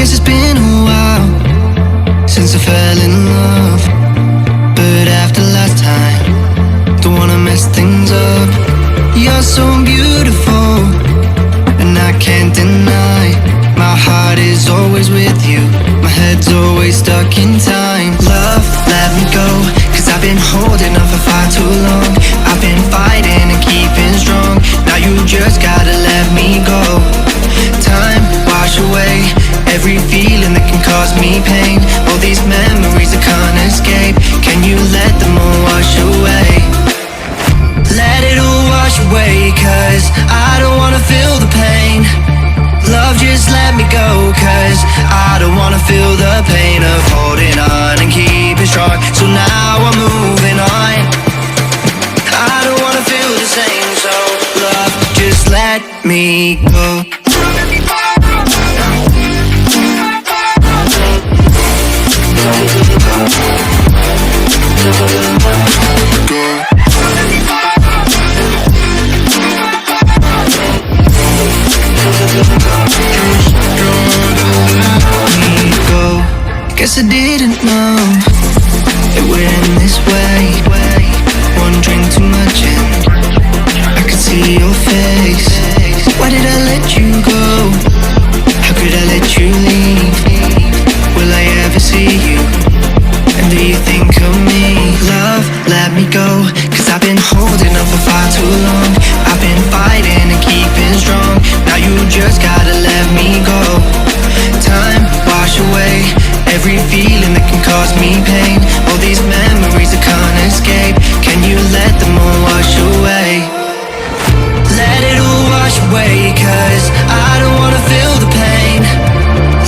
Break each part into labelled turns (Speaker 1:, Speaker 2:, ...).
Speaker 1: Guess it's been a while since I fell in love, but after last time, don't wanna mess things up. You're so beautiful, and I can't deny. My heart is always with you, my head's always stuck in time. Love, let me go, cause I've been holding on for far too long. I've been fighting and keeping strong, now you just gotta let me go. Time, wash away every feeling that can cause me pain. All these memories I can't escape, can you let them all wash away? Let it all wash away, cause I don't wanna feel the pain. Love, just let me go, cause I don't wanna feel the pain of holding on and keeping strong. So now I'm moving on, I don't wanna feel the same. So love, just let me go. Guess I didn't know it would end this way. One drink too much and I could see your face. Why did I let you go? How could I let you leave? Will I ever see you? And do you think of me? Love, let me go, cause I've been holding on for far too long. I've been fighting and keeping strong, now you just gotta let me go. Time, wash away every feeling that can cause me pain. All these memories I can't escape, can you let them all wash away? Let it all wash away, cause I don't wanna feel the pain.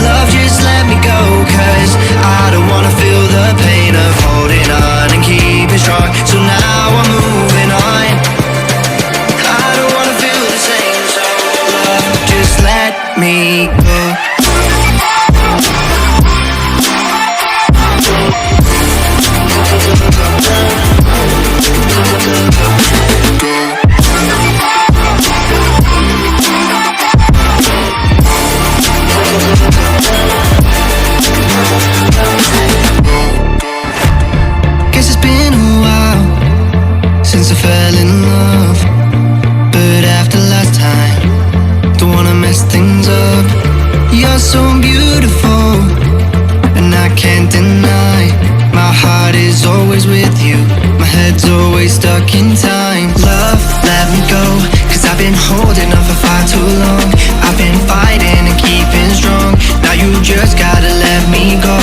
Speaker 1: Love, just let me go, cause I don't wanna feel the pain of holding on and keeping strong. So now I'm moving on, I don't wanna feel the same. So love, just let me go. Guess it's been a while since I fell in love, but after last time, don't wanna mess things up. You're so beautiful, and I can't deny. My heart is always with you, my head's always stuck in time. Love, let me go, cause I've been holding on for far too long. I've been fighting and keeping strong, now you just gotta let me go.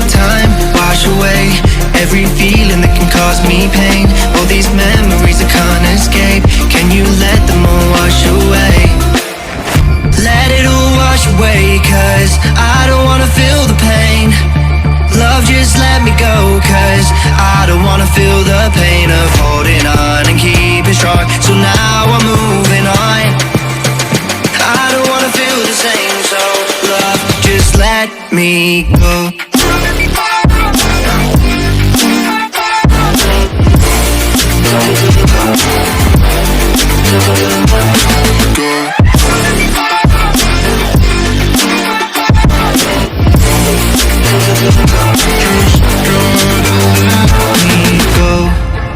Speaker 1: Time, wash away every feeling that can cause me pain. All these memories I can't escape, can you let them all wash away? Let it all wash away, cause I don't wanna feel the pain. Love, just let me go, cause I don't wanna feel the pain of holding on and keeping strong. So now I'm moving on, I don't wanna feel the same. So love, just let me go.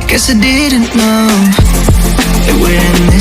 Speaker 1: Guess I didn't know it would end